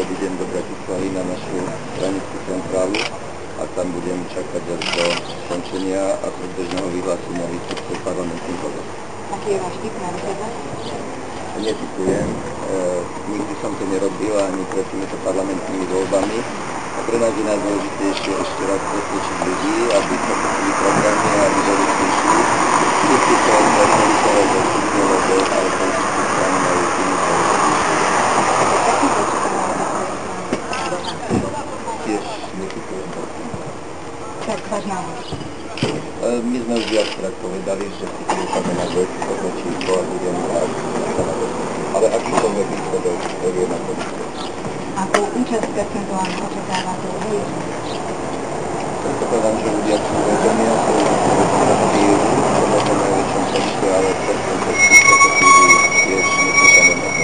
odídem do Bratislavy na našu stranickú centrálu a tam budem čakať až do skončenia a predbežného vyhlásenia výsledkov parlamentných volieb. Aký je váš typ na výsledok? Netypujem, nikdy som to nerobil ani pred týmito parlamentnými voľbami a pre nás je najdôležitejšie ešte raz presvedčiť ľudí, aby sa počuli programy a aby boli slyšeli. Všetci to policové voľby, ale politické strany majú tým tiež netypujem. Tak, váš návod. My sme už viackrát povedali, že si vychádzame na dvojčíkové číslo a budem rád, ale akýkoľvek výsledok, to je na politike. Ako účasť percentuálne očakávate u volieb? Predpokladám, že ľudia sú vedomia, sú vedomí, že na to najväčšom počte, ale percentuálne tiež nepočítame na to.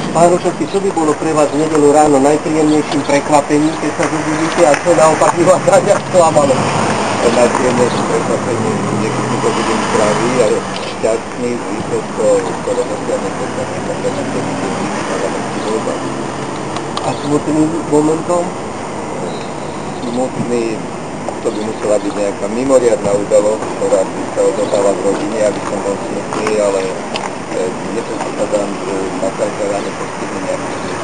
Pán Rošovský, čo by bolo pre vás v nedeľu ráno najpríjemnejším prekvapením, keď sa zobudíte a čo naopak by vás rád sklamalo? Najpríjemnejším prekvapením bude, keď to budem zdravý a šťastný z výsledkov, ktoré dosiahne parlamentných voľbách. A smutným momentom? Smutný, to by musela byť nejaká mimoriadna udalosť, ktorá by sa odohráva v rodine, aby som bol smutný, ale nepredpokladám, že na každé ráno postihne nejaký smutný.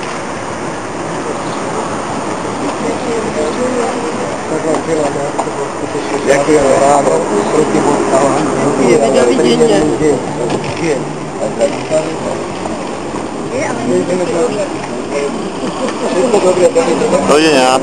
Ďakujem ráno, proti Bohu. Dovidenia. Dovidenia.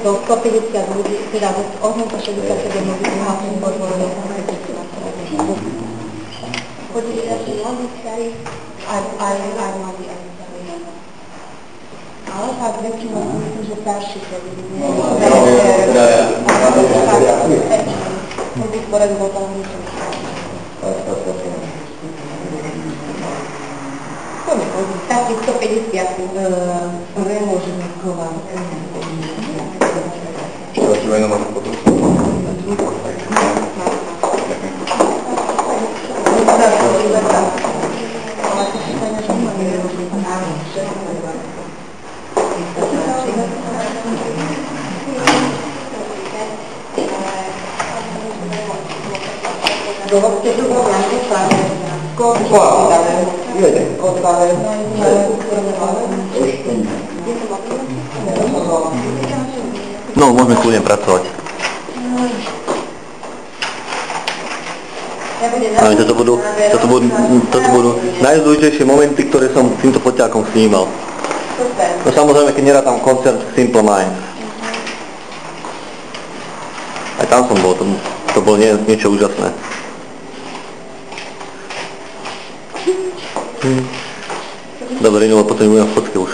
Do 150 ľudí, teda do 867 ľudí prihlásených bol zvolený. Chodili naši mladí starí, aj mladí, aj starí. Ale tak väčšinou myslím, že starší chodili. Chodili sporedu bol tam niečo. Taký 150 nemôžeme chovať. Čo aj na nás potom? No, môžeme kľudne pracovať. Toto budú najdôležitejšie momenty, ktoré som týmto foťákom snímal. No samozrejme, keď nerátam koncert Simple Minds. Aj tam som bol, to bolo niečo úžasné. Dobre, no potom budem v fotke už.